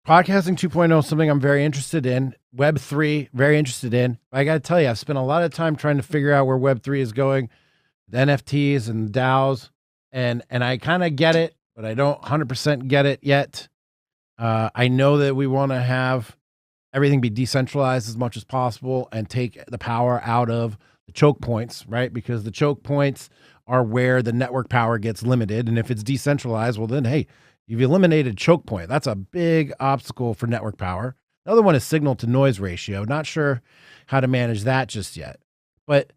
Podcasting 2.0 is something I'm very interested in. Web 3, very interested in. I got to tell you, I've spent a lot of time trying to figure out where Web 3 is going, the NFTs and DAOs, and I kind of get it, but I don't 100% get it yet. I know that we want to have everything be decentralized as much as possible and take the power out of the choke points, right? Because the choke points are where the network power gets limited. And if it's decentralized, well, then, hey, you've eliminated choke point. That's a big obstacle for network power. The other one is signal to noise ratio. Not sure how to manage that just yet. But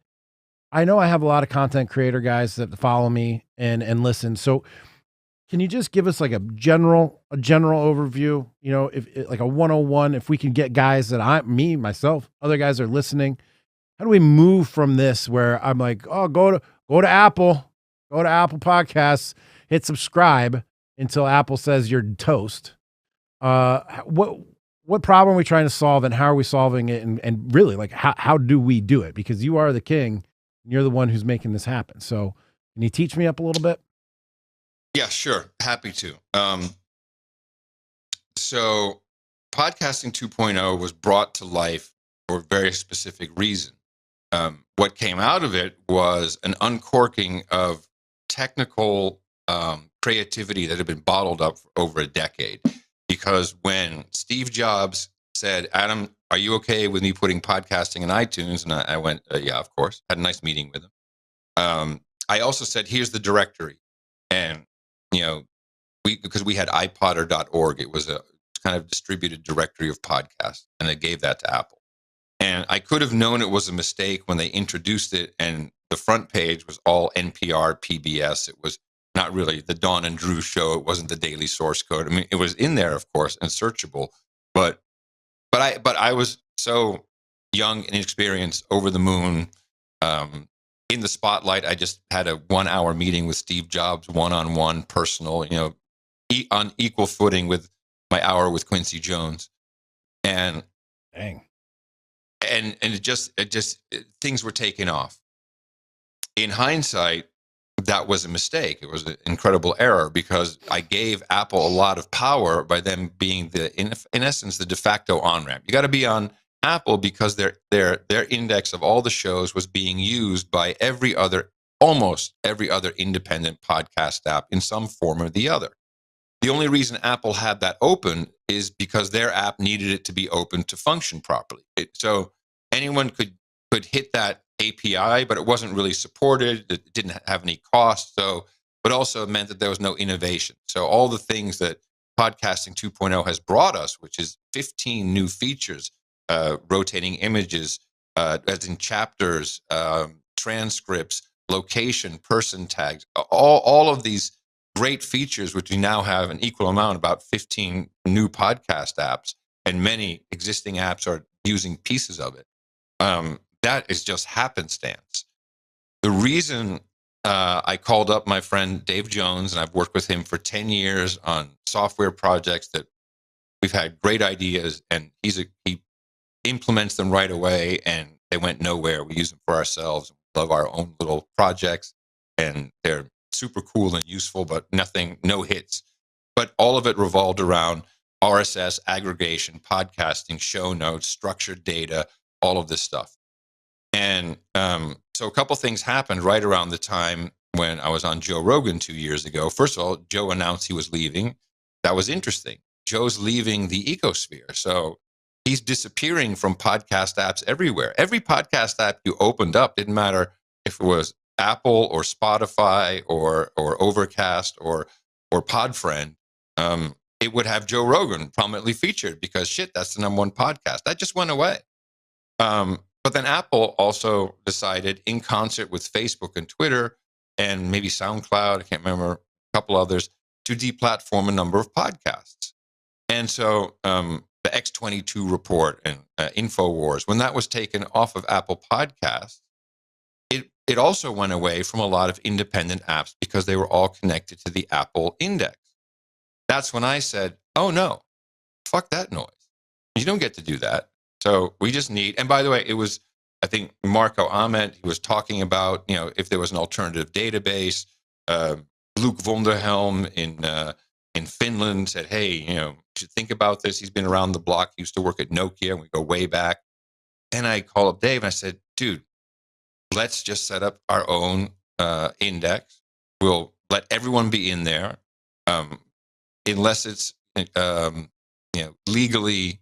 I know I have a lot of content creator guys that follow me and listen. So can you just give us like a general overview, you know, if like a 101, if we can get guys that myself, other guys are listening, how do we move from this where I'm like, oh, go to Apple Podcasts, hit subscribe until Apple says you're toast. What problem are we trying to solve and how are we solving it? And really, like, how do we do it? Because you are the king and you're the one who's making this happen. So can you teach me up a little bit? Yeah, sure. Happy to. So podcasting 2.0 was brought to life for a very specific reason. What came out of it was an uncorking of technical creativity that had been bottled up for over a decade. Because when Steve Jobs said, Adam, are you okay with me putting podcasting in iTunes? And I went, yeah, of course. Had a nice meeting with him. I also said, here's the directory. And, you know, because we had iPodder.org, it was a kind of distributed directory of podcasts, and I gave that to Apple. And I could have known it was a mistake when they introduced it, and the front page was all NPR, PBS. It was not really the Dawn and Drew show. It wasn't the Daily Source Code. I mean, it was in there, of course, and searchable. But I was so young and inexperienced, over the moon, in the spotlight. I just had a 1 hour meeting with Steve Jobs, one-on-one, personal, you know, on equal footing with my hour with Quincy Jones. And dang. And it just things were taking off. In hindsight, that was a mistake. It was an incredible error because I gave Apple a lot of power by them being in essence, the de facto on-ramp. You got to be on Apple because their index of all the shows was being used by almost every other independent podcast app in some form or the other. The only reason Apple had that open is because their app needed it to be open to function properly. So anyone could hit that API, but it wasn't really supported. It didn't have any cost. But also it meant that there was no innovation. So all the things that podcasting 2.0 has brought us, which is 15 new features, rotating images, as in chapters, transcripts, location, person tags, all of these great features, which we now have an equal amount, about 15 new podcast apps, and many existing apps are using pieces of it. That is just happenstance. The reason I called up my friend Dave Jones, and I've worked with him for 10 years on software projects that we've had great ideas, and he implements them right away, and they went nowhere. We use them for ourselves. We love our own little projects, and they're super cool and useful, but no hits. But all of it revolved around RSS aggregation, podcasting, show notes, structured data, all of this stuff. And so a couple things happened right around the time when I was on Joe Rogan 2 years ago. First of all, Joe announced he was leaving. That was interesting. Joe's leaving the ecosphere. So he's disappearing from podcast apps everywhere. Every podcast app you opened up, didn't matter if it was Apple or Spotify or Overcast or Podfriend, it would have Joe Rogan prominently featured because that's the number one podcast. That just went away. But then Apple also decided, in concert with Facebook and Twitter and maybe SoundCloud, I can't remember, a couple others, to deplatform a number of podcasts. And so the X22 report and InfoWars, when that was taken off of Apple Podcasts, it also went away from a lot of independent apps because they were all connected to the Apple index. That's when I said, oh no, fuck that noise. You don't get to do that. So we just need, and by the way, it was, I think, Marco Ahmed, he was talking about, if there was an alternative database. Luke Vonderhelm in in Finland said, hey, you should think about this. He's been around the block. He used to work at Nokia, and we go way back. And I called up Dave and I said, dude, let's just set up our own index. We'll let everyone be in there, unless it's legally,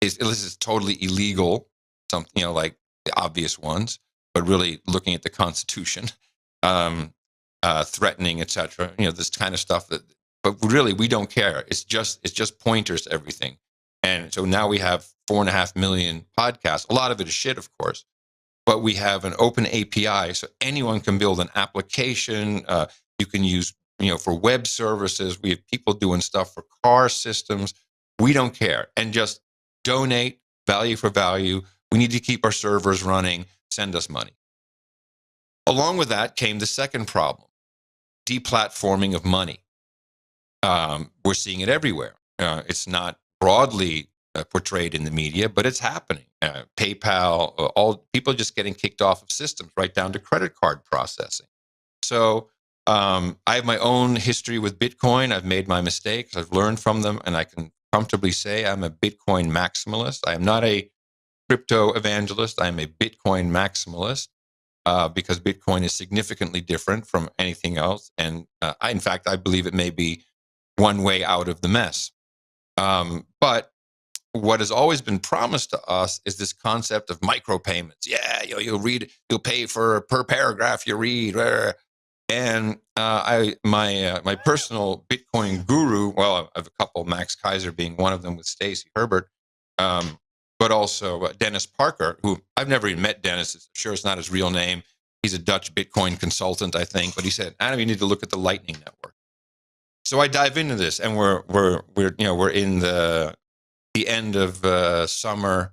unless it's totally illegal, something like the obvious ones, but really looking at the Constitution, threatening, etc. This kind of stuff but really we don't care. It's just pointers to everything. And so now we have 4.5 million podcasts. A lot of it is shit, of course, but we have an open API, so anyone can build an application. You can use, for web services. We have people doing stuff for car systems. We don't care. And just donate value for value. We need to keep our servers running. Send us money. Along with that came the second problem, deplatforming of money. We're seeing it everywhere. It's not broadly portrayed in the media, but it's happening. PayPal, all people just getting kicked off of systems, right down to credit card processing. So I have my own history with Bitcoin. I've made my mistakes. I've learned from them, and I can comfortably say I'm a Bitcoin maximalist. I am not a crypto evangelist. I'm a Bitcoin maximalist because Bitcoin is significantly different from anything else. And in fact, I believe it may be one way out of the mess. But what has always been promised to us is this concept of micropayments. Yeah, you'll pay for per paragraph you read. And my personal Bitcoin guru, well, I have a couple, Max Kaiser being one of them with Stacy Herbert, but also Dennis Parker, who I've never even met Dennis. I'm sure it's not his real name. He's a Dutch Bitcoin consultant, I think. But he said, Adam, you need to look at the Lightning Network. So I dive into this, and we're in the end of summer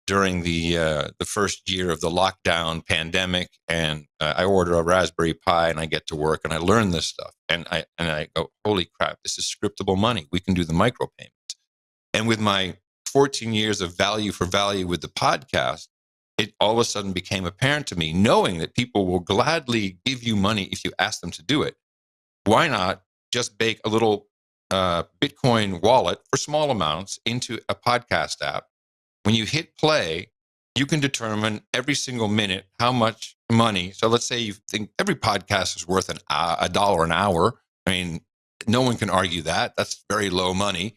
during the first year of the lockdown pandemic, and I order a Raspberry Pi, and I get to work, and I learn this stuff, and I go, holy crap, this is scriptable money. We can do the micropayments. And with my 14 years of value for value with the podcast, it all of a sudden became apparent to me, knowing that people will gladly give you money if you ask them to do it. Why not just bake a little Bitcoin wallet for small amounts into a podcast app? When you hit play, you can determine every single minute how much money. So let's say you think every podcast is worth $1 an hour. I mean, no one can argue that. That's very low money.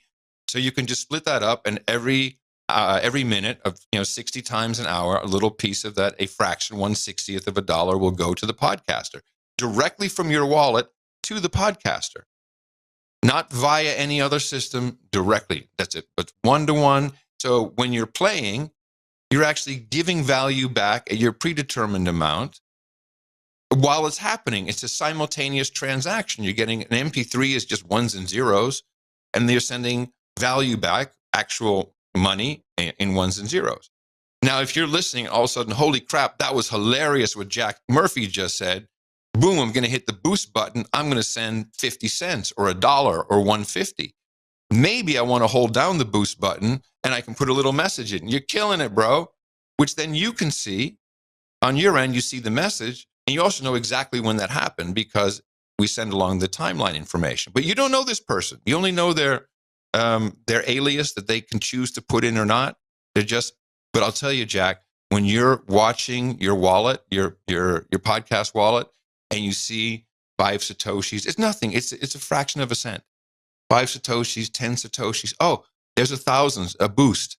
So you can just split that up, and every minute of 60 times an hour, a little piece of that, a fraction, 1/60th of a dollar, will go to the podcaster directly from your wallet to the podcaster, not via any other system, directly. That's it. But one-to-one. So when you're playing, you're actually giving value back at your predetermined amount while it's happening. It's a simultaneous transaction. You're getting an MP3 is just ones and zeros, and they're sending value back, actual money in ones and zeros. Now, if you're listening, all of a sudden, holy crap, that was hilarious what Jack Murphy just said. Boom, I'm going to hit the boost button. I'm going to send 50 cents or $1 or 150. Maybe I want to hold down the boost button and I can put a little message in. You're killing it, bro. Which then you can see on your end, you see the message, and you also know exactly when that happened because we send along the timeline information. But you don't know this person. You only know their alias that they can choose to put in or not. But I'll tell you, Jack, when you're watching your wallet, your podcast wallet, and you see 5 Satoshis, it's nothing. It's a fraction of a cent. 5 Satoshis, 10 Satoshis. Oh, there's 1,000, a boost.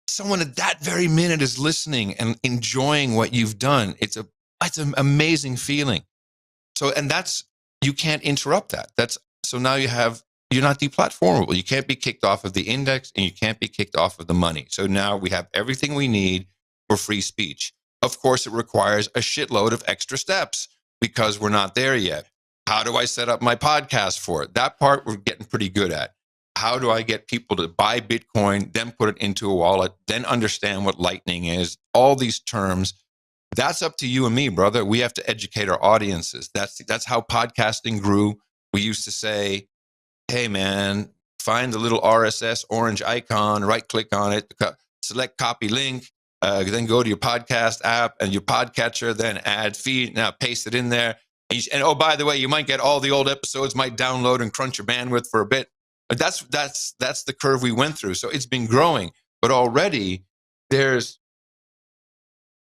Someone at that very minute is listening and enjoying what you've done. It's an amazing feeling. So, and you can't interrupt that. So now you're not deplatformable. You can't be kicked off of the index, and you can't be kicked off of the money. So now we have everything we need for free speech. Of course, it requires a shitload of extra steps because we're not there yet. How do I set up my podcast for it? That part we're getting pretty good at. How do I get people to buy Bitcoin, then put it into a wallet, then understand what Lightning is? All these terms. That's up to you and me, brother. We have to educate our audiences. That's how podcasting grew. We used to say, hey, man, find the little RSS orange icon, right-click on it, select copy link, then go to your podcast app and your podcatcher, then add feed. Now paste it in there. And oh, by the way, you might get all the old episodes, might download and crunch your bandwidth for a bit. But that's the curve we went through. So it's been growing, but already there's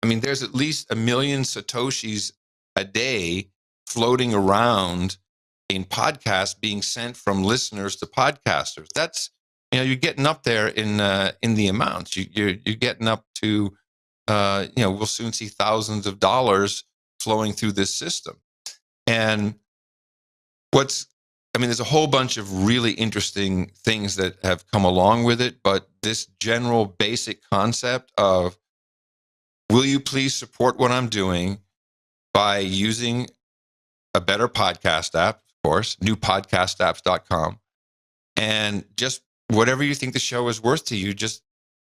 at least 1 million Satoshis a day floating around in podcasts being sent from listeners to podcasters. That's, you're getting up there in the amounts. You're getting up to, we'll soon see thousands of dollars flowing through this system. And there's a whole bunch of really interesting things that have come along with it, but this general basic concept of, will you please support what I'm doing by using a better podcast app, of course, newpodcastapps.com, and just whatever you think the show is worth to you, just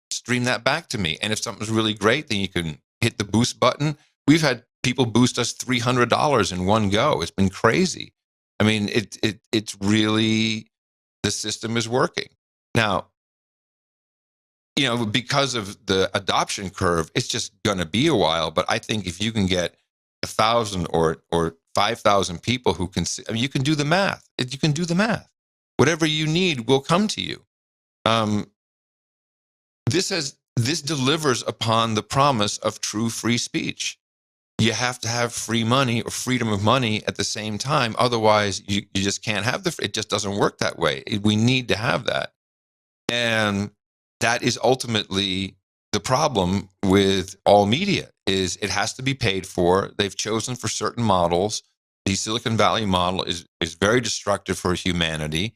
stream that back to me. And if something's really great, then you can hit the boost button. We've had people boost us $300 in one go. It's been crazy. I mean, it's really, the system is working. Now, because of the adoption curve, it's just going to be a while. But I think if you can get 1,000 or 5,000 people who can, you can do the math. You can do the math. Whatever you need will come to you. This delivers upon the promise of true free speech. You have to have free money or freedom of money at the same time. Otherwise, you just can't have it just doesn't work that way. We need to have that. And that is ultimately the problem with all media, is it has to be paid for. They've chosen for certain models. The Silicon Valley model is very destructive for humanity.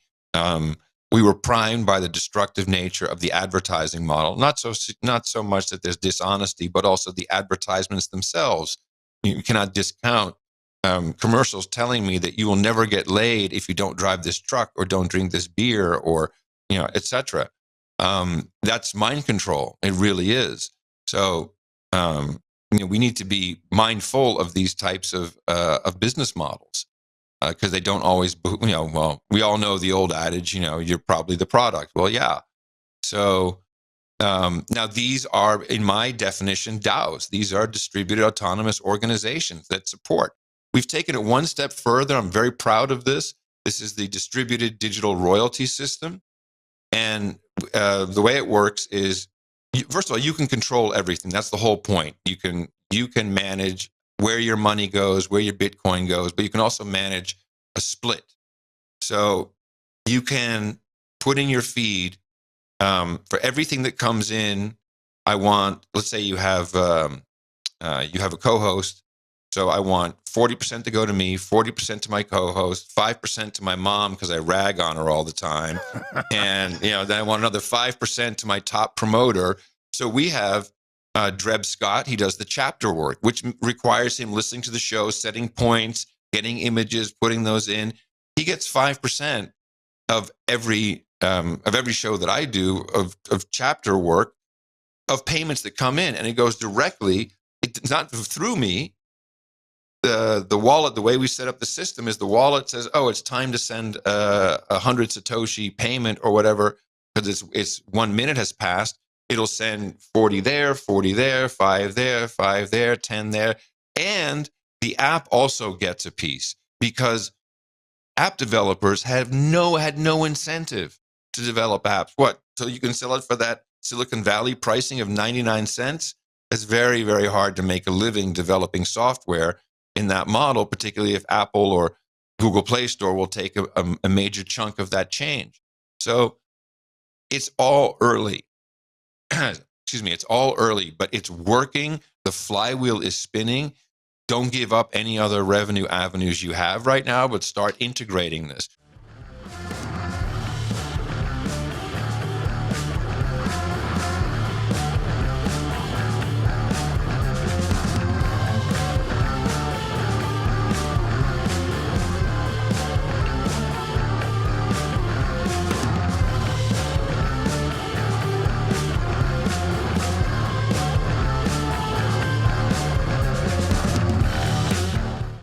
We were primed by the destructive nature of the advertising model. Not so much that there's dishonesty, but also the advertisements themselves. You cannot discount commercials telling me that you will never get laid if you don't drive this truck or don't drink this beer, or etc. That's mind control. It really is. So we need to be mindful of these types of business models, because they don't always, well, we all know the old adage, you're probably the product. Well, yeah. So now these are, in my definition, DAOs. These are distributed autonomous organizations that support. We've taken it one step further. I'm very proud of this. This is the distributed digital royalty system. And the way it works is, first of all, you can control everything. That's the whole point. You can manage where your money goes, where your Bitcoin goes, but you can also manage a split. So you can put in your feed, for everything that comes in. Let's say you have a co-host. So I want 40% to go to me, 40% to my co-host, 5% to my mom because I rag on her all the time. And, then I want another 5% to my top promoter. So we have Dreb Scott. He does the chapter work, which requires him listening to the show, setting points, getting images, putting those in. He gets 5% of every show that I do of chapter work, of payments that come in, and it goes directly. It's not through me. The wallet, the way we set up the system is the wallet says, oh, it's time to send 100 Satoshi payment or whatever, because it's 1 minute has passed. It'll send 40 there, 40 there, 5 there, 5 there, 10 there. And the app also gets a piece, because app developers had no incentive to develop apps. What? So you can sell it for that Silicon Valley pricing of 99 cents? It's very, very hard to make a living developing software in that model, particularly if Apple or Google Play Store will take a major chunk of that change. So it's all early. Excuse me, it's all early, but it's working. The flywheel is spinning. Don't give up any other revenue avenues you have right now, but start integrating this.